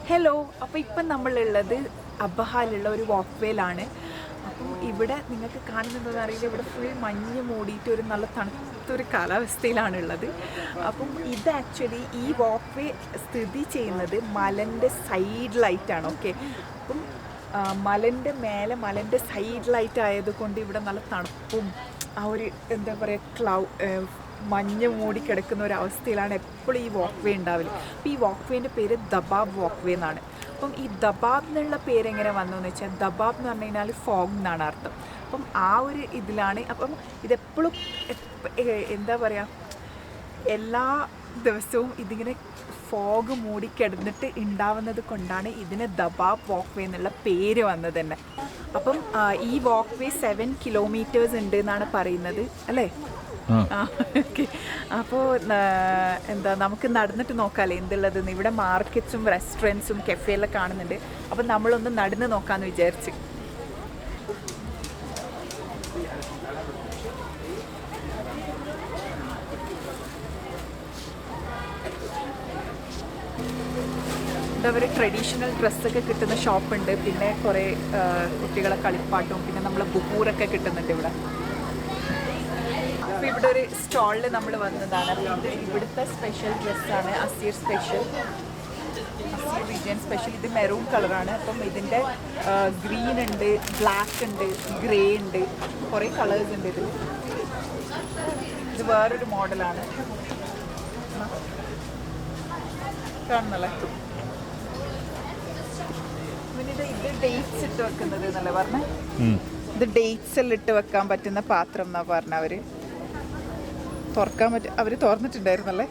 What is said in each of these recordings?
Hello, അപ്പോൾ ഇപ്പം നമ്മളുള്ളത് അബഹാലുള്ള ഒരു വാക്ക് വേയിലാണ്. അപ്പം ഇവിടെ നിങ്ങൾക്ക് കാണുന്നതെന്ന് അറിയില്ല, ഇവിടെ ഫുൾ മഞ്ഞ് മൂടിയിട്ട് ഒരു നല്ല തണുത്തൊരു കാലാവസ്ഥയിലാണുള്ളത്. അപ്പം ഇത് ആക്ച്വലി ഈ വാക്ക് വേ സ്ഥിതി ചെയ്യുന്നത് മലൻ്റെ സൈഡിലായിട്ടാണ്. ഓക്കെ, അപ്പം മലൻ്റെ മേലെ മലൻ്റെ സൈഡിലായിട്ട് ആയതുകൊണ്ട് ഇവിടെ നല്ല തണുപ്പും ആ ഒരു എന്താ പറയുക മഞ്ഞ് മൂടി കിടക്കുന്ന ഒരു അവസ്ഥയിലാണ് എപ്പോഴും ഈ വാക്ക് വേ ഉണ്ടാവില്ല. അപ്പോൾ ഈ വാക്ക് വേൻ്റെ പേര് ദബാബ് വാക്ക് വേ എന്നാണ്. അപ്പം ഈ ദബാബ് എന്നുള്ള പേരെങ്ങനെ വന്നതെന്ന് വെച്ചാൽ, ദബാബ് എന്ന് പറഞ്ഞു കഴിഞ്ഞാൽ ഫോഗ് എന്നാണ് അർത്ഥം. അപ്പം ആ ഒരു ഇതിലാണ്. അപ്പം ഇതെപ്പോഴും എന്താ പറയുക, എല്ലാ ദിവസവും ഇതിങ്ങനെ ഫോഗ് മൂടിക്കിടന്നിട്ട് ഉണ്ടാവുന്നത് കൊണ്ടാണ് ഇതിന് ദബാബ് വാക്ക് വേ എന്നുള്ള പേര് വന്നത് തന്നെ. അപ്പം ഈ വാക്ക് വേ 7 കിലോമീറ്റേഴ്സ് ഉണ്ട് എന്നാണ് പറയുന്നത്, അല്ലേ? ഓക്കെ, അപ്പോൾ എന്താ നമുക്ക് നടന്നിട്ട് നോക്കാമല്ലേ എന്തുള്ളതെന്ന്. ഇവിടെ മാർക്കറ്റ്സും റെസ്റ്റോറൻറ്റ്സും കഫേയെല്ലാം കാണുന്നുണ്ട്. അപ്പം നമ്മളൊന്ന് നടന്ന് നോക്കാമെന്ന് വിചാരിച്ച്. എന്താ പറയുക, ട്രഡീഷണൽ ഡ്രസ്സൊക്കെ കിട്ടുന്ന ഷോപ്പുണ്ട്. പിന്നെ കുറേ കുട്ടികളെ കളിപ്പാട്ടും പിന്നെ നമ്മളെ ബുഹൂറൊക്കെ കിട്ടുന്നുണ്ട് ഇവിടെ. അപ്പോൾ ഇവിടെ ഒരു സ്റ്റാളിൽ നമ്മൾ വന്നതാണ്. അപ്പോൾ ഇത് ഇവിടുത്തെ സ്പെഷ്യൽ ഡ്രസ്സാണ്, Asir special, Asir region special. ഇത് മെറൂൺ കളറാണ്. അപ്പം ഇതിൻ്റെ ഗ്രീൻ ഉണ്ട്, ബ്ലാക്ക് ഉണ്ട്, ഗ്രേ ഉണ്ട്, കുറേ കളേഴ്സ് ഉണ്ട് ഇതിൽ. ഇത് വേറൊരു മോഡലാണ്, കാണുന്നല്ലേ? പിന്നെ ഇത് ഡേറ്റ്സ് ഇട്ട് വെക്കുന്നത് എന്നല്ലേ പറഞ്ഞേ? ഇത് ഡേറ്റ്സ് എല്ലാം ഇട്ട് വെക്കാൻ പറ്റുന്ന പാത്രം എന്നാ പറഞ്ഞവർ. തുറക്കാൻ അവർ തുറന്നിട്ടുണ്ടായിരുന്നല്ലേ,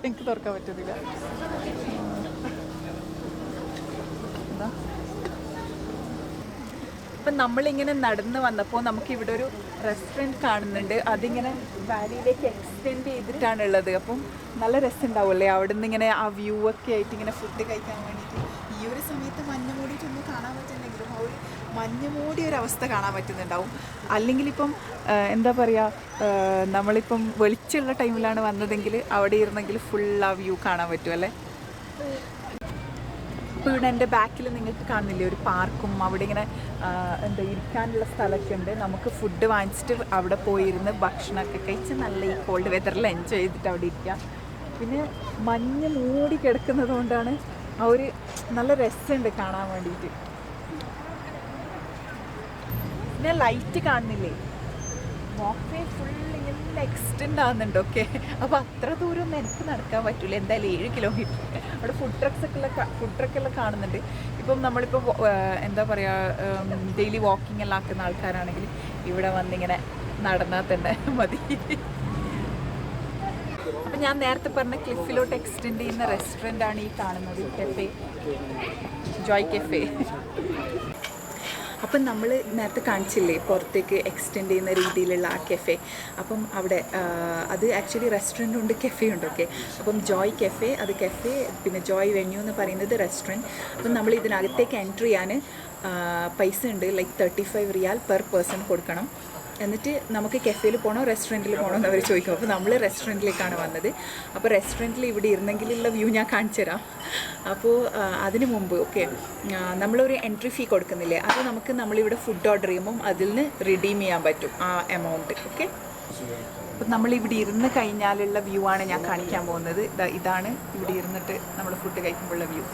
എനിക്ക് തുറക്കാൻ പറ്റുന്നില്ല. അപ്പം നമ്മളിങ്ങനെ നടന്ന് വന്നപ്പോൾ നമുക്ക് ഇവിടെ ഒരു റെസ്റ്റോറൻറ്റ് കാണുന്നുണ്ട്. അതിങ്ങനെ വാലിയിലേക്ക് എക്സ്റ്റെൻഡ് ചെയ്തിട്ടാണുള്ളത്. അപ്പം നല്ല രസമുണ്ടാവുമല്ലേ അവിടെ നിന്ന് ഇങ്ങനെ ആ വ്യൂ ഒക്കെ ആയിട്ട് ഇങ്ങനെ ഫുഡ് കഴിക്കാൻ വേണ്ടിയിട്ട്. ഈ ഒരു സമയത്ത് മഞ്ഞ് മൂടിയിട്ടൊന്നും കാണാൻ പറ്റുന്നെങ്കിലും ആ ഒരു മഞ്ഞ് മൂടിയ ഒരു അവസ്ഥ കാണാൻ പറ്റുന്നുണ്ടാവും. അല്ലെങ്കിൽ ഇപ്പം എന്താ പറയുക, നമ്മളിപ്പം വെളിച്ചമുള്ള ടൈമിലാണ് വന്നതെങ്കിൽ അവിടെ ഇരുന്നെങ്കിൽ ഫുൾ ആ വ്യൂ കാണാൻ പറ്റുമല്ലേ? ഇപ്പോൾ ഇവിടെ എൻ്റെ ബാക്കിൽ നിങ്ങൾക്ക് കാണുന്നില്ലേ ഒരു പാർക്കും, അവിടെ ഇങ്ങനെ എന്താ ഇരിക്കാനുള്ള സ്ഥലമൊക്കെ ഉണ്ട്. നമുക്ക് ഫുഡ് വാങ്ങിച്ചിട്ട് അവിടെ പോയിരുന്ന് ഭക്ഷണമൊക്കെ കഴിച്ച് നല്ല ഈ കോൾഡ് വെതറിൽ എൻജോയ് ചെയ്തിട്ട് അവിടെ ഇരിക്കാം. പിന്നെ മഞ്ഞ് മൂടി കിടക്കുന്നത് കൊണ്ടാണ് ആ ഒരു നല്ല രസമുണ്ട് കാണാൻ വേണ്ടിയിട്ട്. പിന്നെ ലൈറ്റ് കാണുന്നില്ലേ, വാക്ക് വേ ഫുൾ ഇങ്ങനെ എക്സ്റ്റെൻഡ് ആകുന്നുണ്ട്. ഓക്കെ, അപ്പോൾ അത്ര ദൂരമൊന്നും എനിക്ക് നടക്കാൻ പറ്റില്ല, എന്തായാലും 7 കിലോമീറ്റർ. അവിടെ ഫുഡ് ട്രക്കെല്ലാം കാണുന്നുണ്ട്. ഇപ്പം നമ്മളിപ്പോൾ എന്താ പറയുക, ഡെയിലി വാക്കിംഗ് എല്ലാം ആക്കുന്ന ആൾക്കാരാണെങ്കിൽ ഇവിടെ വന്നിങ്ങനെ നടന്നാൽ തന്നെ മതി. അപ്പം ഞാൻ നേരത്തെ പറഞ്ഞ ക്ലിഫിലോട്ട് എക്സ്റ്റെൻഡ് ചെയ്യുന്ന റെസ്റ്റോറൻ്റാണ് ഈ കാണുന്നത്, കഫേ ജോയ് കഫേ. അപ്പം നമ്മൾ നേരത്തെ കാണിച്ചില്ലേ പുറത്തേക്ക് എക്സ്റ്റെൻഡ് ചെയ്യുന്ന രീതിയിലുള്ള ആ കഫേ. അപ്പം അവിടെ അത് ആക്ച്വലി റെസ്റ്റോറൻറ്റും ഉണ്ട്, കഫേ ഉണ്ട്. ഓക്കെ, അപ്പം ജോയ് കഫേ അത് കഫേ, പിന്നെ ജോയ് വെന്യൂ എന്ന് പറയുന്നത് റെസ്റ്റോറൻറ്റ്. അപ്പം നമ്മൾ ഇതിനകത്തേക്ക് എൻട്രി ചെയ്യാൻ പൈസ ഉണ്ട്, ലൈക്ക് 35 റിയാൽ പെർ പേഴ്സൺ കൊടുക്കണം. എന്നിട്ട് നമുക്ക് കഫേയിൽ പോകണോ റെസ്റ്റോറൻറ്റിൽ പോകണോ എന്ന് അവർ ചോദിക്കും. അപ്പോൾ നമ്മൾ റെസ്റ്റോറൻറ്റിലേക്കാണ് വന്നത്. അപ്പോൾ റെസ്റ്റോറൻറ്റിൽ ഇവിടെ ഇരുന്നെങ്കിലുള്ള വ്യൂ ഞാൻ കാണിച്ചു തരാം. അപ്പോൾ അതിന് മുമ്പ് ഓക്കെ, നമ്മളൊരു എൻട്രി ഫീ കൊടുക്കുന്നില്ലേ, അത് നമുക്ക് നമ്മളിവിടെ ഫുഡ് ഓർഡർ ചെയ്യുമ്പം അതിൽ നിന്ന് റിഡീം ചെയ്യാൻ പറ്റും ആ എമൗണ്ട്. ഓക്കെ, അപ്പം നമ്മളിവിടെ ഇരുന്ന് കഴിഞ്ഞാലുള്ള വ്യൂ ആണ് ഞാൻ കാണിക്കാൻ പോകുന്നത്. ഇതാണ് ഇവിടെ ഇരുന്നിട്ട് നമ്മൾ ഫുഡ് കഴിക്കുമ്പോഴുള്ള വ്യൂ.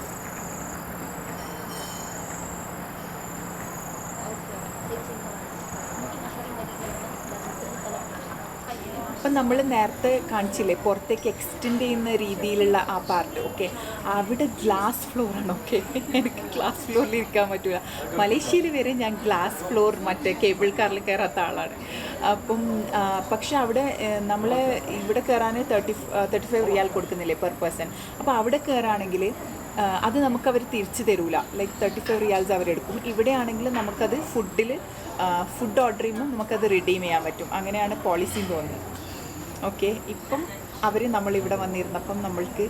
അപ്പം നമ്മൾ നേരത്തെ കാണിച്ചില്ലേ പുറത്തേക്ക് എക്സ്റ്റെൻഡ് ചെയ്യുന്ന രീതിയിലുള്ള ആ പാർട്ട്. ഓക്കെ, അവിടെ ഗ്ലാസ് ഫ്ലോറാണ്. ഓക്കെ, എനിക്ക് ഗ്ലാസ് ഫ്ലോറിൽ ഇരിക്കാൻ പറ്റില്ല. മലേഷ്യയിൽ വരെ ഞാൻ ഗ്ലാസ് ഫ്ലോർ മറ്റേ കേബിൾ കാറിൽ കയറാത്ത ആളാണ്. അപ്പം പക്ഷെ അവിടെ നമ്മൾ ഇവിടെ കയറാൻ 35 റിയാൽ കൊടുക്കുന്നില്ലേ പെർ പേഴ്സൺ. അപ്പോൾ അവിടെ കയറുകയാണെങ്കിൽ അത് നമുക്കവർ തിരിച്ചു തരൂല, ലൈക്ക് 35 റിയാൽസ് അവരെടുക്കും. ഇവിടെ ആണെങ്കിൽ നമുക്കത് ഫുഡ് ഓർഡർ ചെയ്യുമ്പോൾ നമുക്കത് റിഡീം ചെയ്യാൻ പറ്റും. അങ്ങനെയാണ് പോളിസി തോന്നുന്നത്. ഓക്കെ, ഇപ്പം അവർ നമ്മളിവിടെ വന്നിരുന്നപ്പം നമ്മൾക്ക്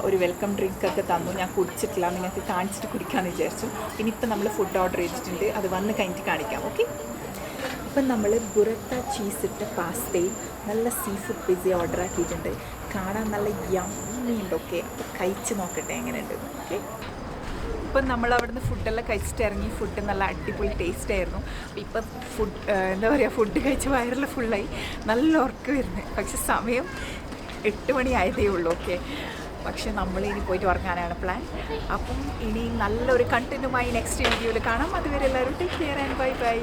ഒരു വെൽക്കം ഡ്രിങ്കൊക്കെ തന്നു. ഞാൻ കുടിച്ചിട്ടില്ല, നിങ്ങൾക്ക് കാണിച്ചിട്ട് കുടിക്കാമെന്ന് വിചാരിച്ചു. ഇനിയിപ്പം നമ്മൾ ഫുഡ് ഓർഡർ ചെയ്തിട്ടുണ്ട്, അത് വന്ന് കഴിഞ്ഞിട്ട് കാണിക്കാം. ഓക്കെ, അപ്പം നമ്മൾ ബുറത്ത ചീസ് ഇട്ട പാസ്തയും നല്ല സീ ഫുഡ് പിസ്സ ഓർഡർ ആക്കിയിട്ടുണ്ട്. കാണാൻ നല്ല യമ്മി ഉണ്ട്. ഓക്കെ, അപ്പോൾ കഴിച്ച് നോക്കട്ടെ എങ്ങനെയുണ്ട്. ഓക്കെ, ഇപ്പം നമ്മൾ അവിടുന്ന് ഫുഡെല്ലാം കഴിച്ചിട്ട് ഇറങ്ങി. ഫുഡ് നല്ല അടിപൊളി ടേസ്റ്റ് ആയിരുന്നു. ഇപ്പം ഫുഡ് എന്താ പറയുക, ഫുഡ് കഴിച്ച് വയറെല്ലാം ഫുള്ളായി, നല്ല ഉറക്കം വരുന്നത്. പക്ഷെ സമയം 8 മണി ആയതേ ഉള്ളൂ. ഓക്കെ, പക്ഷെ നമ്മൾ ഇനി പോയിട്ട് ഉറങ്ങാനാണ് പ്ലാൻ. അപ്പം ഇനി നല്ലൊരു കണ്ടൻറ്റുമായി നെക്സ്റ്റ് വീഡിയോയിൽ കാണാം. അതുവരെ എല്ലാവരും take care and bye bye.